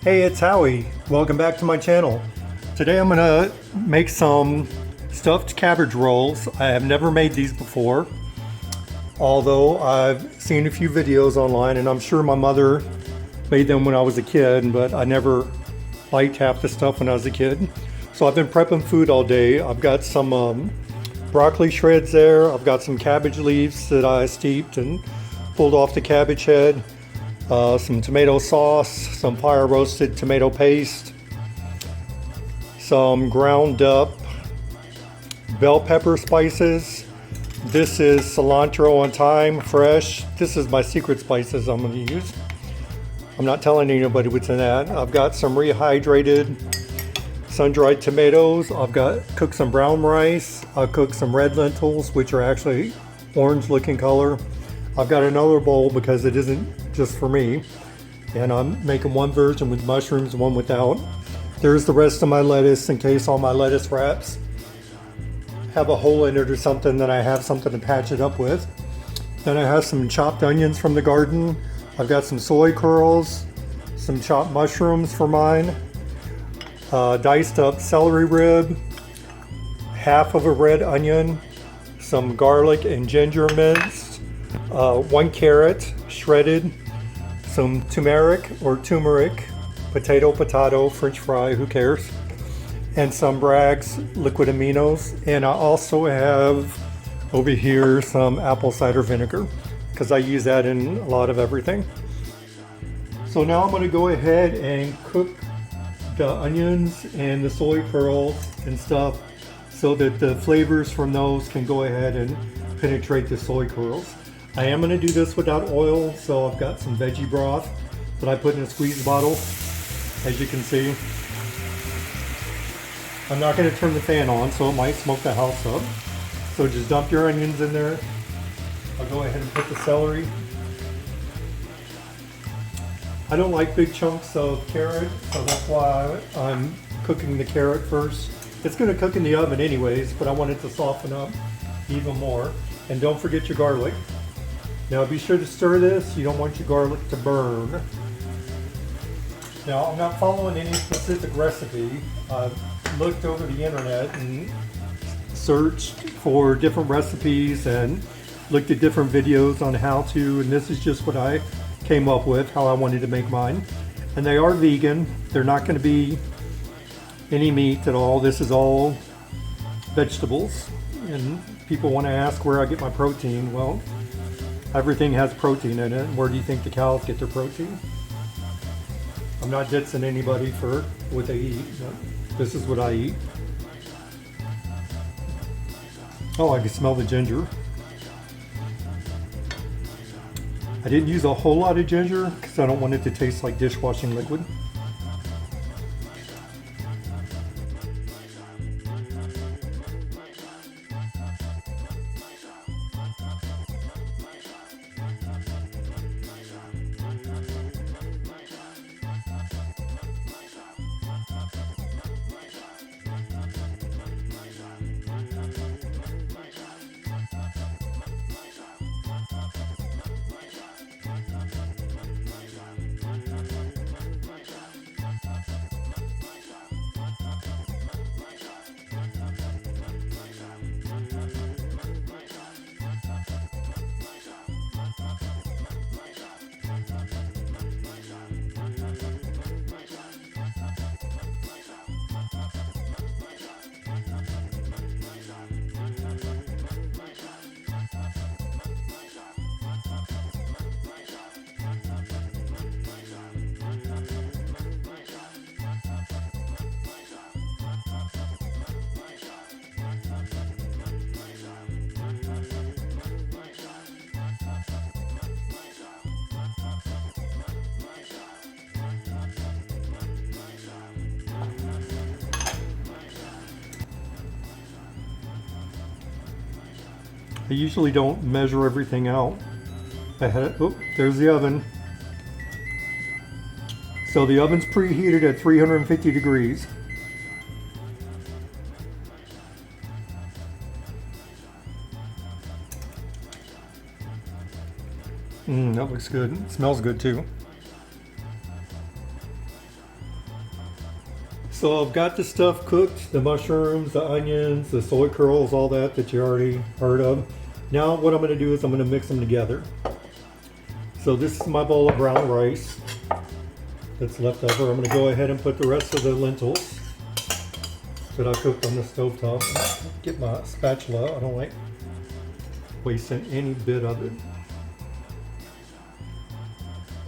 Hey, it's Howie. Welcome back to my channel. Today I'm gonna make some stuffed cabbage rolls. I have never made these before, although I've seen a few videos online and I'm sure my mother made them when I was a kid, but I never liked half the stuff when I was a kid. So I've been prepping food all day. I've got some broccoli shreds there. I've got some cabbage leaves that I steeped and pulled off the cabbage head. Some tomato sauce, some fire roasted tomato paste, some ground up bell pepper spices. This is cilantro and thyme fresh. This is my secret spices I'm going to use. I'm not telling anybody what's in that. I've got some rehydrated sun-dried tomatoes. I've got cooked some brown rice. I cooked some red lentils, which are actually orange looking color. I've got another bowl because it isn't just for me, and I'm making one version with mushrooms, one without. There's the rest of my lettuce in case all my lettuce wraps have a hole in it or something, then I have something to patch it up with. Then I have some chopped onions from the garden. I've got some soy curls, some chopped mushrooms for mine, diced up celery rib, half of a red onion, some garlic and ginger minced, 1 carrot shredded, some turmeric, potato, French fry, who cares, and some Bragg's liquid aminos. And I also have over here some apple cider vinegar because I use that in a lot of everything. So now I'm going to go ahead and cook the onions and the soy curls and stuff so that the flavors from those can go ahead and penetrate the soy curls. I am going to do this without oil, so I've got some veggie broth that I put in a squeeze bottle, as you can see. I'm not going to turn the fan on, so it might smoke the house up. So just dump your onions in there. I'll go ahead and put the celery. I don't like big chunks of carrot, so that's why I'm cooking the carrot first. It's going to cook in the oven anyways, but I want it to soften up even more. And don't forget your garlic. Now be sure to stir this. You don't want your garlic to burn. Now I'm not following any specific recipe. I've looked over the internet and searched for different recipes and looked at different videos on how to, and this is just what I came up with, how I wanted to make mine. And they are vegan. They're not going to be any meat at all. This is all vegetables. And people want to ask where I get my protein. Well, everything has protein in it. Where do you think the cows get their protein? I'm not dissing anybody for what they eat. This is what I eat. Oh, I can smell the ginger. I didn't use a whole lot of ginger because I don't want it to taste like dishwashing liquid. I usually don't measure everything out ahead. Oh, there's the oven. So the oven's preheated at 350 degrees. That looks good. It smells good too. So I've got the stuff cooked, the mushrooms, the onions, the soy curls, all that you already heard of. Now what I'm going to do is I'm going to mix them together. So this is my bowl of brown rice that's left over. I'm going to go ahead and put the rest of the lentils that I cooked on the stovetop. Get my spatula. I don't like wasting any bit of it.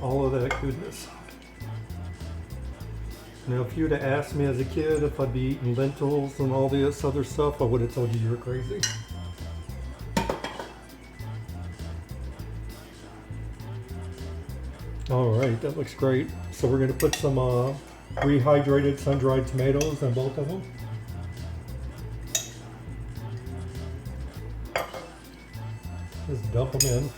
All of that goodness. Now, if you'd have asked me as a kid if I'd be eating lentils and all this other stuff, I would have told you you were crazy. All right, that looks great. So we're going to put some rehydrated sun-dried tomatoes in both of them. Just dump them in.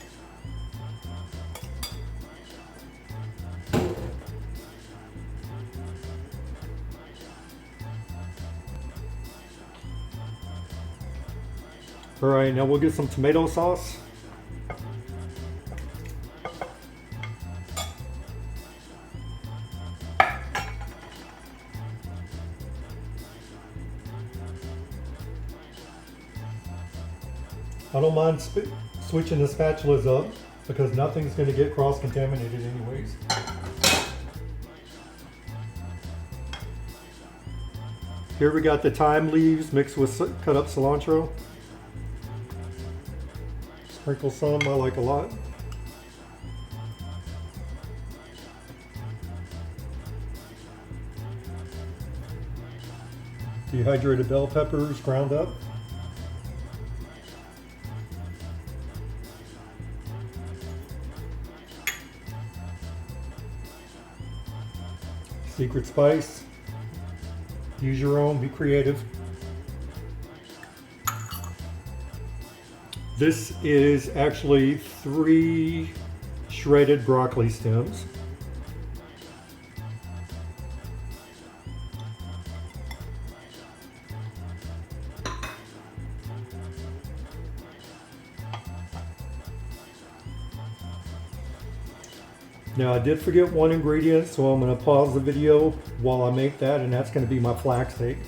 All right, now we'll get some tomato sauce. I don't mind switching the spatulas up because nothing's going to get cross-contaminated anyways. Here we got the thyme leaves mixed with cut up cilantro. Sprinkle some, I like a lot. Dehydrated bell peppers ground up. Secret spice. Use your own, be creative. This is actually 3 shredded broccoli stems. Now I did forget one ingredient, so I'm going to pause the video while I make that, and that's going to be my flaxseed.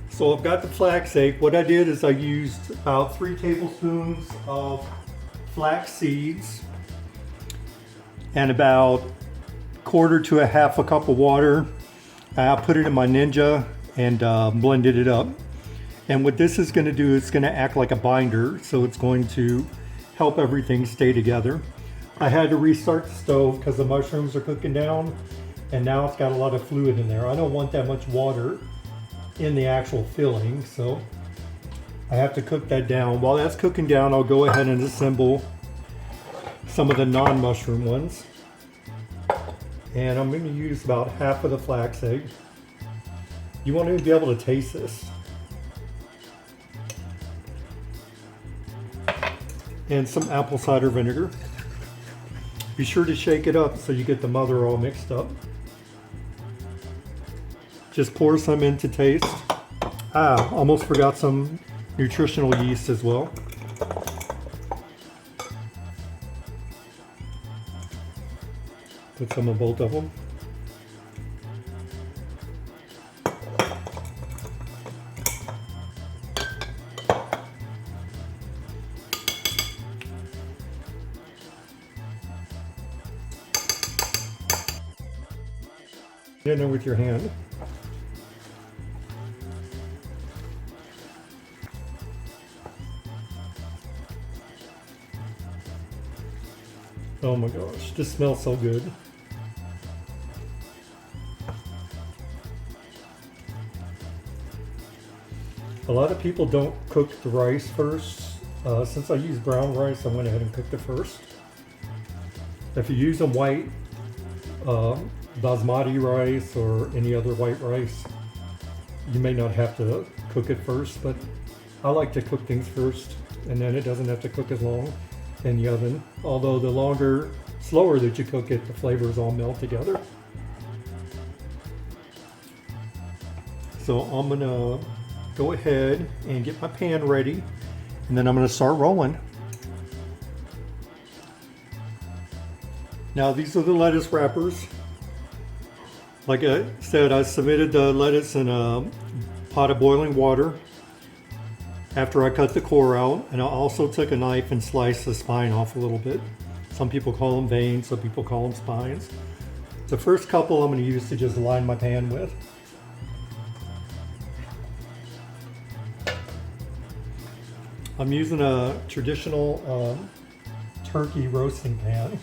So I've got the flaxseed. What I did is I used about 3 tablespoons of flax seeds and about 1/4 to 1/2 cup of water. I put it in my Ninja and blended it up. And what this is going to do, it's going to act like a binder, so it's going to help everything stay together. I had to restart the stove because the mushrooms are cooking down, and now it's got a lot of fluid in there. I don't want that much water in the actual filling, so I have to cook that down. While that's cooking down, I'll go ahead and assemble some of the non-mushroom ones. And I'm going to use about 1/2 of the flax egg. You want to be able to taste this. And some apple cider vinegar. Be sure to shake it up so you get the mother all mixed up. Just pour some in to taste. Almost forgot some nutritional yeast as well. Put some of both of them. Get in there with your hand. Oh my gosh, this smells so good. A lot of people don't cook the rice first. Since I use brown rice, I went ahead and cooked it first. If you use a white basmati rice or any other white rice, you may not have to cook it first, but I like to cook things first, and then it doesn't have to cook as long in the oven. Although the slower that you cook it, the flavors all melt together. So I'm gonna go ahead and get my pan ready, and then I'm gonna start rolling. Now these are the lettuce wrappers. Like I said, I submitted the lettuce in a pot of boiling water after I cut the core out, and I also took a knife and sliced the spine off a little bit. Some people call them veins, some people call them spines. The first couple I'm going to use to just line my pan with. I'm using a traditional turkey roasting pan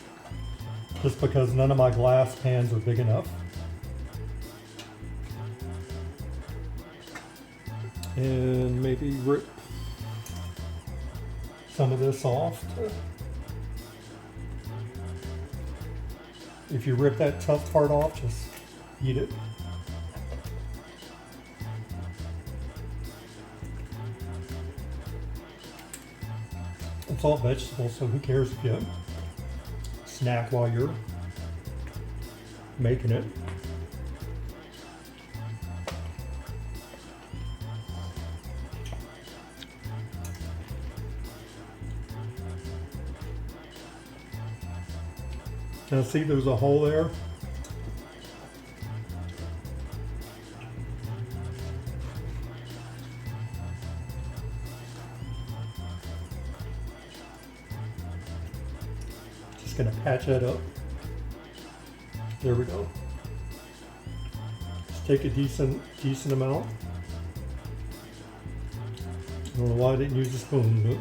just because none of my glass pans are big enough. And maybe rip some of this off. If you rip that tough part off, just eat it. It's all vegetables, so who cares if you snack while you're making it. Now see, there's a hole there. Just gonna patch that up. There we go. Just take a decent amount. I don't know why I didn't use a spoon, but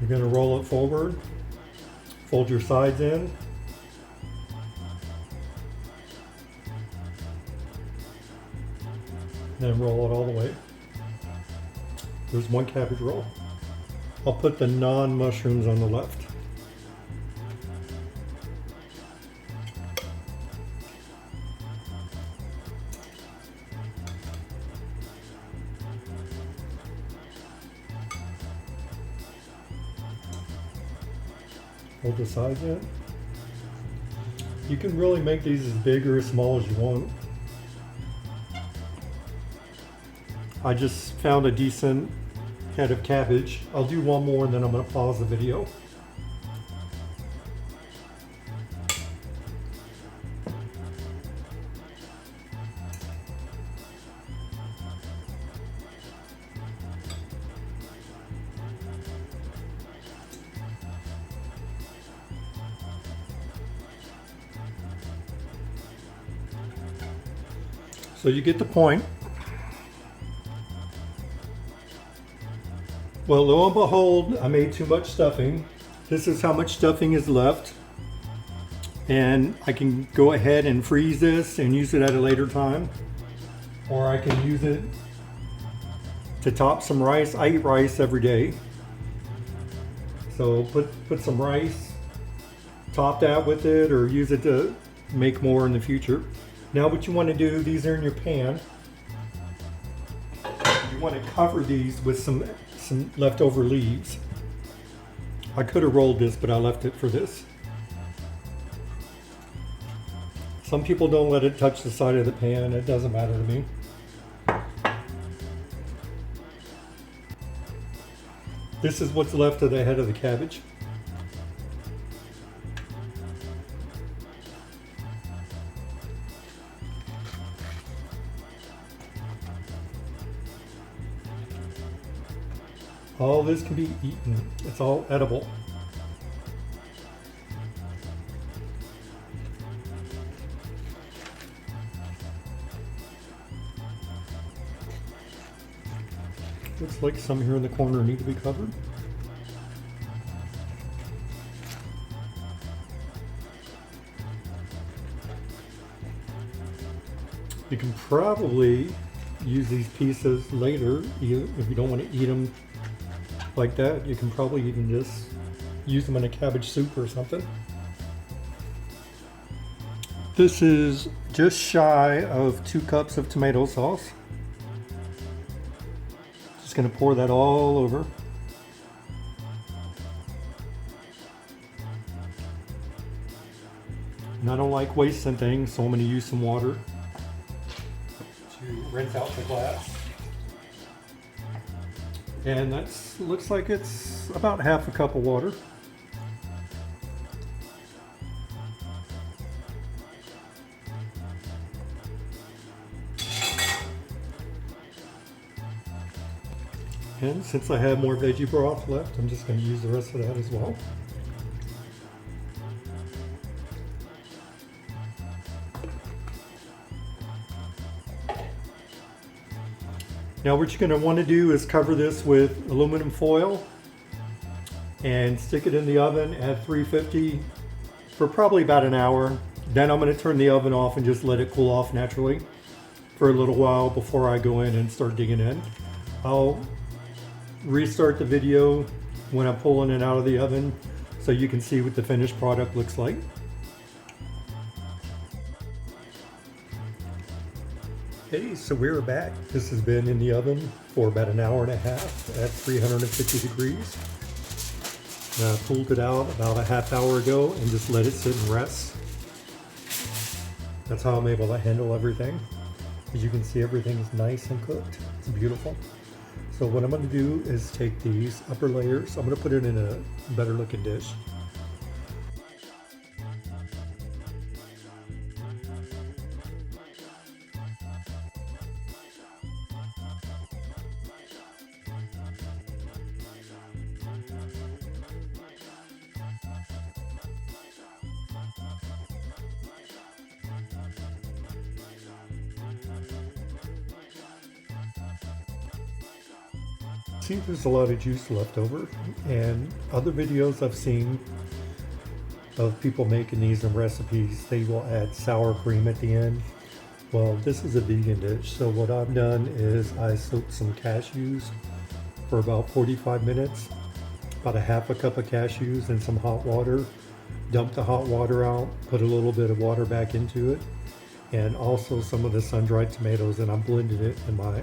you're going to roll it forward, fold your sides in, then roll it all the way. There's one cabbage roll. I'll put the non-mushrooms on the left. Hold the sides in. You can really make these as big or as small as you want. I just found a decent head of cabbage. I'll do one more and then I'm going to pause the video. So you get the point. Well, lo and behold, I made too much stuffing. This is how much stuffing is left. And I can go ahead and freeze this and use it at a later time. Or I can use it to top some rice. I eat rice every day. So put some rice, top that with it, or use it to make more in the future. Now what you want to do, these are in your pan. You want to cover these with some leftover leaves. I could have rolled this, but I left it for this. Some people don't let it touch the side of the pan. It doesn't matter to me. This is what's left of the head of the cabbage. All this can be eaten. It's all edible. Looks like some here in the corner need to be covered. You can probably use these pieces later if you don't want to eat them like that. You can probably even just use them in a cabbage soup or something. This is just shy of 2 cups of tomato sauce. Just gonna pour that all over. And I don't like wasting things, so I'm gonna use some water to rinse out the glass. And that's looks like it's about half a cup of water. And since I have more veggie broth left, I'm just going to use the rest of that as well. Now what you're going to want to do is cover this with aluminum foil and stick it in the oven at 350 for probably about an hour. Then I'm going to turn the oven off and just let it cool off naturally for a little while before I go in and start digging in. I'll restart the video when I'm pulling it out of the oven so you can see what the finished product looks like. Hey, so we're back. This has been in the oven for about an hour and a half at 350 degrees. I pulled it out about a half hour ago and just let it sit and rest. That's how I'm able to handle everything. As you can see, everything is nice and cooked. It's beautiful. So what I'm going to do is take these upper layers. I'm going to put it in a better looking dish. See, there's a lot of juice left over, and other videos I've seen of people making these in recipes, they will add sour cream at the end. Well, this is a vegan dish, so what I've done is I soaked some cashews for about 45 minutes, about a half a cup of cashews in some hot water, dumped the hot water out, put a little bit of water back into it, and also some of the sun-dried tomatoes, and I blended it in my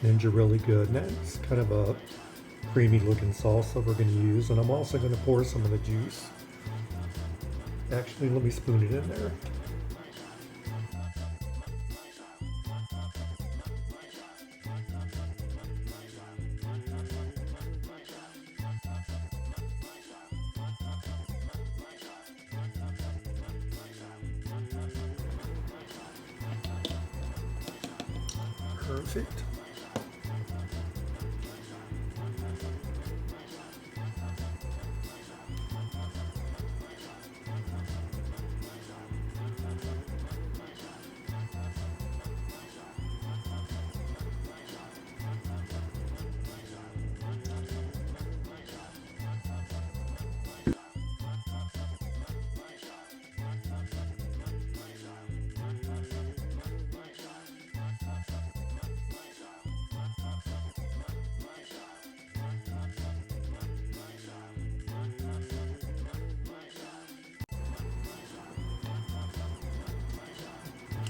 Ninja really good. And that's kind of a creamy looking sauce that we're going to use, and I'm also going to pour some of the juice. Actually, let me spoon it in there. Perfect.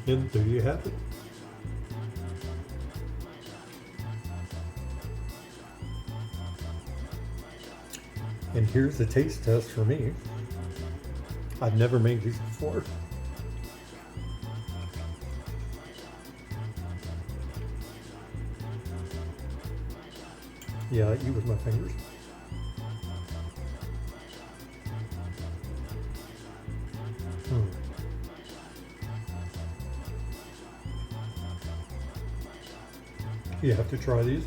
And there you have it. And here's the taste test for me. I've never made these before. Yeah, I eat with my fingers. You have to try these.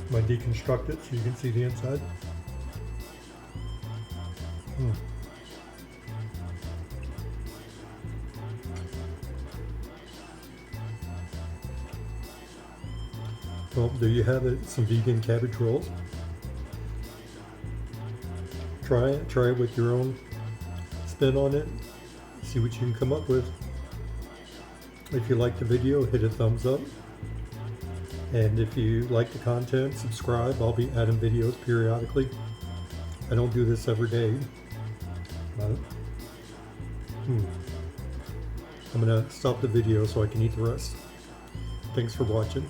I'm going to deconstruct it so you can see the inside. Well, there you have it, some vegan cabbage rolls. Try it with your own spin on it, see what you can come up with. If you like the video, hit a thumbs up. And if you like the content, subscribe. I'll be adding videos periodically. I don't do this every day. But, I'm gonna stop the video so I can eat the rest. Thanks for watching.